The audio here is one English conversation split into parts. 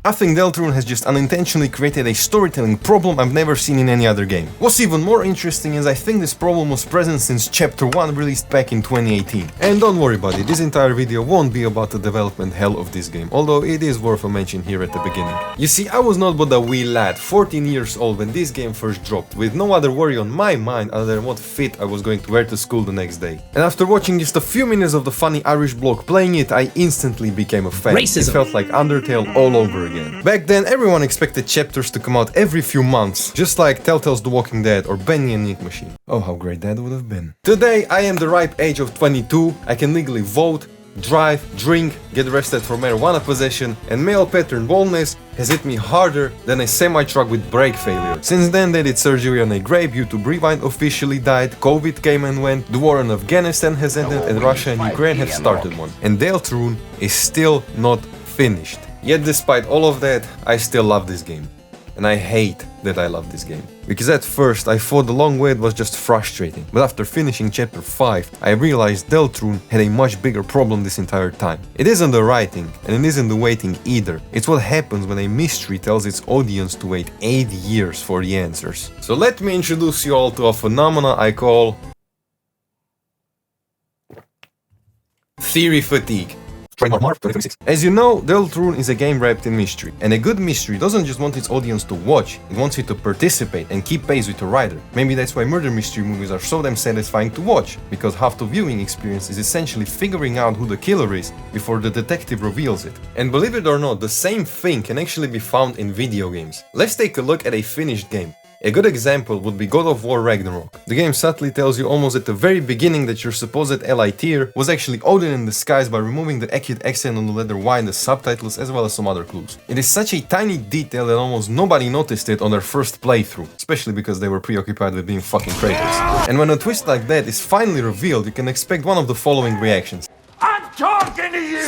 I think Deltarune has just unintentionally created a storytelling problem I've never seen in any other game. What's even more interesting is I think this problem was present since Chapter 1 released back in 2018. And don't worry buddy, this entire video won't be about the development hell of this game, although it is worth a mention here at the beginning. You see, I was not but a wee lad, 14 years old when this game first dropped, with no other worry on my mind other than what fit I was going to wear to school the next day. And after watching just a few minutes of the funny Irish bloke playing it, I instantly became a fan. Racism. It felt like Undertale all over again. Back then, everyone expected chapters to come out every few months, just like Telltale's The Walking Dead or Benny and Ink Machine. Oh, how great that would have been. Today, I am the ripe age of 22, I can legally vote, drive, drink, get arrested for marijuana possession, and male pattern baldness has hit me harder than a semi-truck with brake failure. Since then, they did surgery on a grave, YouTube Rewind officially died, COVID came and went, the war in Afghanistan has ended, and Russia and Ukraine have started one. And Deltarune is still not finished. Yet despite all of that, I still love this game. And I hate that I love this game. Because at first I thought the long wait was just frustrating, but after finishing chapter 5, I realized Deltarune had a much bigger problem this entire time. It isn't the writing, and it isn't the waiting either. It's what happens when a mystery tells its audience to wait 8 years for the answers. So let me introduce you all to a phenomena I call theory fatigue. March 2026. As you know, Deltarune is a game wrapped in mystery, and a good mystery doesn't just want its audience to watch, it wants you to participate and keep pace with the writer. Maybe that's why murder mystery movies are so damn satisfying to watch, because half the viewing experience is essentially figuring out who the killer is before the detective reveals it. And believe it or not, the same thing can actually be found in video games. Let's take a look at a finished game. A good example would be God of War Ragnarok. The game subtly tells you almost at the very beginning that your supposed ally Tyr was actually Odin in disguise by removing the acute accent on the letter Y in the subtitles as well as some other clues. It is such a tiny detail that almost nobody noticed it on their first playthrough, especially because they were preoccupied with being fucking Kratos. And when a twist like that is finally revealed, you can expect one of the following reactions. I'm talking to you!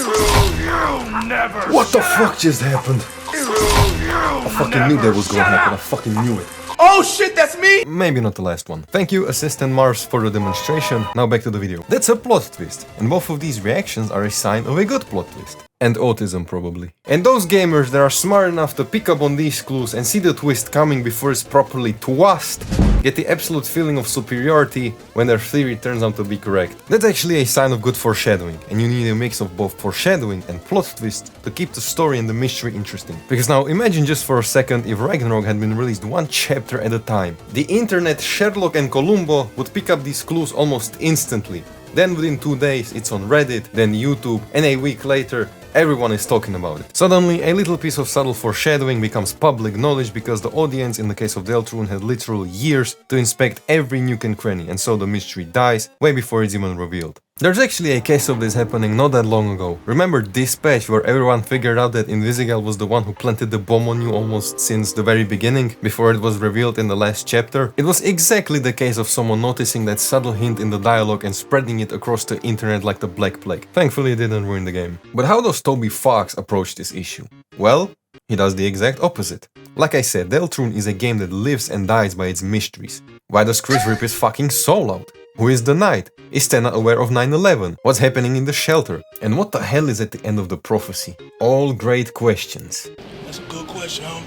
You never What the fuck just happened? I fucking knew that was gonna happen, I fucking knew it. Oh shit, that's me! Maybe not the last one. Thank you, Assistant Mars, for the demonstration. Now back to the video. That's a plot twist, and both of these reactions are a sign of a good plot twist. And autism, probably. And those gamers that are smart enough to pick up on these clues and see the twist coming before it's properly twist, get the absolute feeling of superiority when their theory turns out to be correct. That's actually a sign of good foreshadowing, and you need a mix of both foreshadowing and plot twist to keep the story and the mystery interesting. Because now imagine just for a second if Ragnarok had been released one chapter at a time. The internet, Sherlock and Columbo would pick up these clues almost instantly. Then within 2 days it's on Reddit, then YouTube, and a week later everyone is talking about it. Suddenly a little piece of subtle foreshadowing becomes public knowledge because the audience in the case of Deltarune had literal years to inspect every nook and cranny, and so the mystery dies way before it's even revealed. There's actually a case of this happening not that long ago. Remember Dispatch, where everyone figured out that Invisigal was the one who planted the bomb on you almost since the very beginning, before it was revealed in the last chapter? It was exactly the case of someone noticing that subtle hint in the dialogue and spreading it across the internet like the Black Plague. Thankfully it didn't ruin the game. But how does Toby Fox approach this issue? Well, he does the exact opposite. Like I said, Deltarune is a game that lives and dies by its mysteries. Why does Chris rip his fucking soul out? Who is the knight? Is Tenna aware of 9/11? What's happening in the shelter? And what the hell is at the end of the prophecy? All great questions. That's a good question, homie.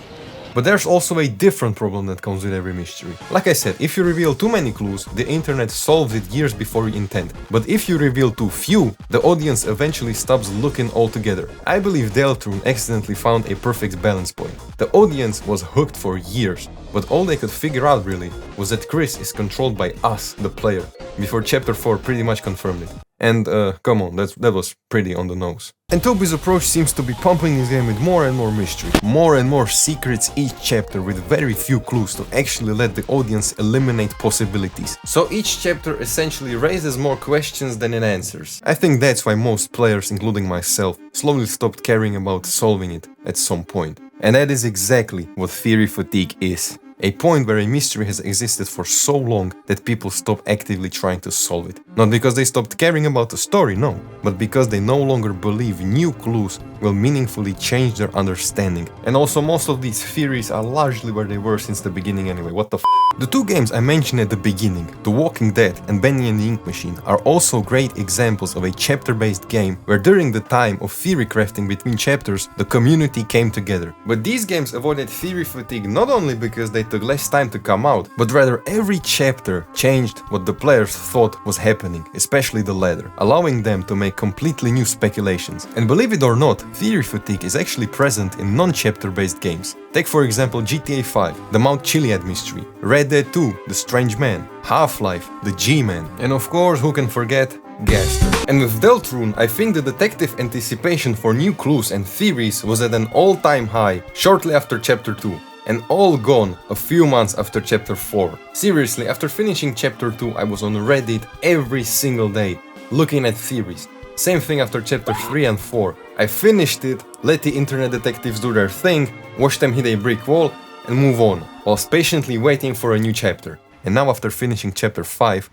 But there's also a different problem that comes with every mystery. Like I said, if you reveal too many clues, the internet solves it years before you intend. But if you reveal too few, the audience eventually stops looking altogether. I believe Deltarune accidentally found a perfect balance point. The audience was hooked for years, but all they could figure out really was that Chris is controlled by us, the player, before chapter 4 pretty much confirmed it. And come on, that was pretty on the nose. And Toby's approach seems to be pumping this game with more and more mystery, more and more secrets each chapter with very few clues to actually let the audience eliminate possibilities. So each chapter essentially raises more questions than it answers. I think that's why most players, including myself, slowly stopped caring about solving it at some point. And that is exactly what theory fatigue is. A point where a mystery has existed for so long that people stop actively trying to solve it. Not because they stopped caring about the story, no, but because they no longer believe new clues will meaningfully change their understanding. And also most of these theories are largely where they were since the beginning anyway, what the f***. The two games I mentioned at the beginning, The Walking Dead and Benny and the Ink Machine, are also great examples of a chapter-based game where during the time of theory crafting between chapters, the community came together. But these games avoided theory fatigue not only because they took less time to come out, but rather every chapter changed what the players thought was happening, especially the latter, allowing them to make completely new speculations. And believe it or not, theory fatigue is actually present in non-chapter based games. Take for example GTA 5, the Mount Chiliad mystery, Red Dead 2, The Strange Man, Half-Life, The G-Man, and of course, who can forget, Gaster. And with Deltarune, I think the detective anticipation for new clues and theories was at an all-time high shortly after Chapter 2, and all gone a few months after Chapter 4. Seriously, after finishing Chapter 2, I was on Reddit every single day, looking at theories. Same thing after Chapter 3 and 4. I finished it, let the internet detectives do their thing, watch them hit a brick wall, and move on, whilst patiently waiting for a new chapter. And now after finishing Chapter 5,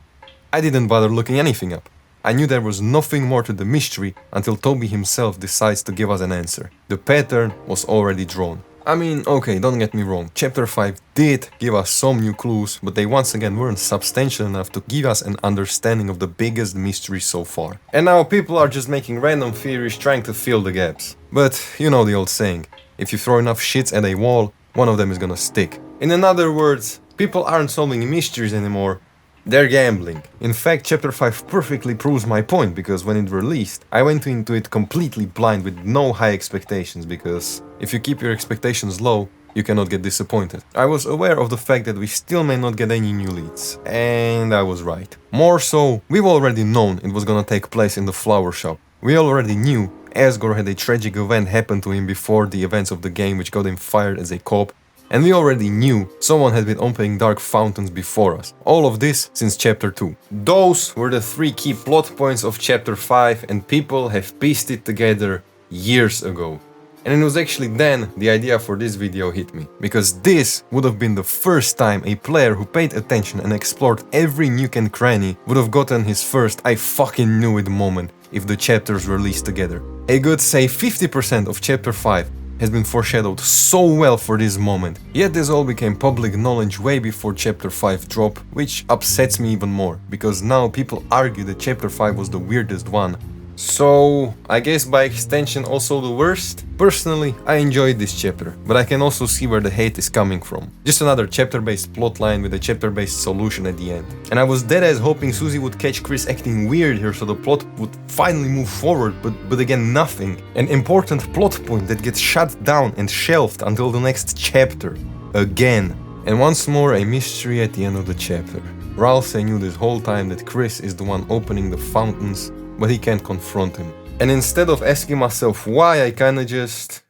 I didn't bother looking anything up. I knew there was nothing more to the mystery until Toby himself decides to give us an answer. The pattern was already drawn. I mean, okay, don't get me wrong, Chapter 5 did give us some new clues, but they once again weren't substantial enough to give us an understanding of the biggest mystery so far. And now people are just making random theories trying to fill the gaps. But you know the old saying, if you throw enough shits at a wall, one of them is gonna stick. In other words, people aren't solving mysteries anymore, they're gambling. In fact, Chapter 5 perfectly proves my point, because when it released, I went into it completely blind with no high expectations, because if you keep your expectations low, you cannot get disappointed. I was aware of the fact that we still may not get any new leads, and I was right. More so, we've already known it was gonna take place in the flower shop. We already knew Asgore had a tragic event happen to him before the events of the game which got him fired as a cop, and we already knew someone had been opening dark fountains before us. All of this since Chapter 2. Those were the three key plot points of Chapter 5, and people have pieced it together years ago. And it was actually then the idea for this video hit me, because this would have been the first time a player who paid attention and explored every nook and cranny would have gotten his first "I fucking knew it" moment if the chapters released together. A good, say, 50% of Chapter 5 has been foreshadowed so well for this moment, yet this all became public knowledge way before Chapter 5 drop, which upsets me even more, because now people argue that Chapter 5 was the weirdest one. So, I guess by extension also the worst? Personally, I enjoyed this chapter, but I can also see where the hate is coming from. Just another chapter-based plotline with a chapter-based solution at the end. And I was deadass hoping Susie would catch Chris acting weird here so the plot would finally move forward, but again nothing. An important plot point that gets shut down and shelved until the next chapter. Again. And once more a mystery at the end of the chapter. Ralph knew this whole time that Chris is the one opening the fountains, but he can't confront him. And instead of asking myself why, I kinda just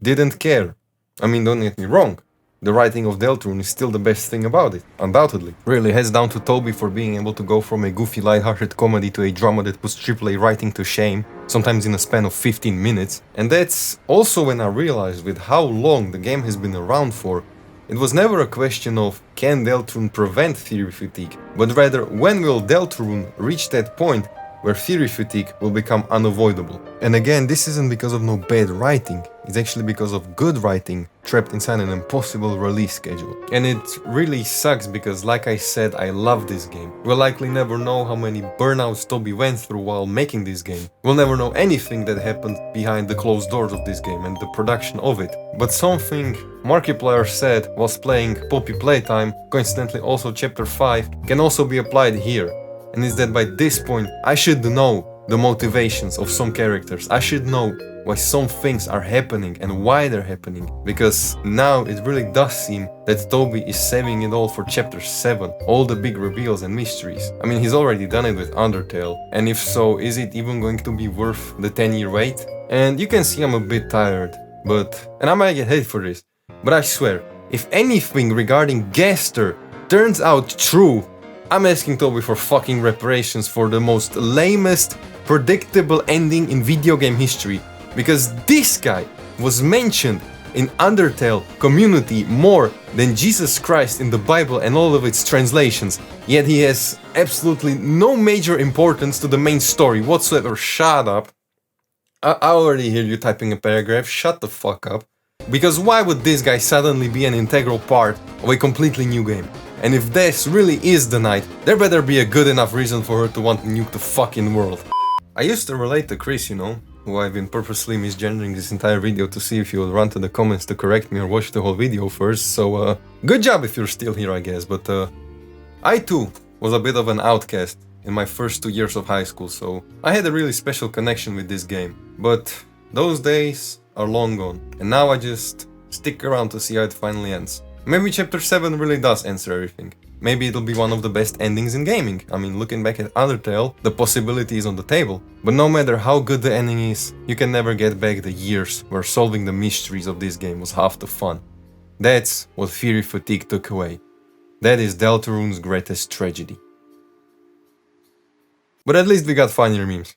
didn't care. I mean, don't get me wrong, the writing of Deltarune is still the best thing about it, undoubtedly. Really, heads down to Toby for being able to go from a goofy lighthearted comedy to a drama that puts AAA writing to shame, sometimes in a span of 15 minutes. And that's also when I realized with how long the game has been around for, it was never a question of can Deltarune prevent theory fatigue, but rather when will Deltarune reach that point where theory fatigue will become unavoidable. And again, this isn't because of no bad writing, it's actually because of good writing trapped inside an impossible release schedule. And it really sucks because, like I said, I love this game. We'll likely never know how many burnouts Toby went through while making this game. We'll never know anything that happened behind the closed doors of this game and the production of it. But something Markiplier said whilst playing Poppy Playtime, coincidentally also Chapter 5, can also be applied here. And it's that by this point, I should know the motivations of some characters. I should know why some things are happening and why they're happening. Because now it really does seem that Toby is saving it all for Chapter 7. All the big reveals and mysteries. I mean, he's already done it with Undertale. And if so, is it even going to be worth the 10-year wait? And you can see I'm a bit tired. And I might get hate for this. But I swear, if anything regarding Gaster turns out true, I'm asking Toby for fucking reparations for the most lamest, predictable ending in video game history. Because this guy was mentioned in Undertale community more than Jesus Christ in the Bible and all of its translations, yet he has absolutely no major importance to the main story whatsoever. Shut up. I already hear you typing a paragraph, shut the fuck up. Because why would this guy suddenly be an integral part of a completely new game? And if this really is the night, there better be a good enough reason for her to want to nuke the fucking world. I used to relate to Chris, you know, who I've been purposely misgendering this entire video to see if he would run to the comments to correct me or watch the whole video first, so good job if you're still here, I guess, but I too was a bit of an outcast in my first 2 years of high school, so I had a really special connection with this game. But those days are long gone, and now I just stick around to see how it finally ends. Maybe Chapter 7 really does answer everything. Maybe it'll be one of the best endings in gaming. I mean, looking back at Undertale, the possibility is on the table. But no matter how good the ending is, you can never get back the years where solving the mysteries of this game was half the fun. That's what Fury Fatigue took away. That is Deltarune's greatest tragedy. But at least we got funnier memes.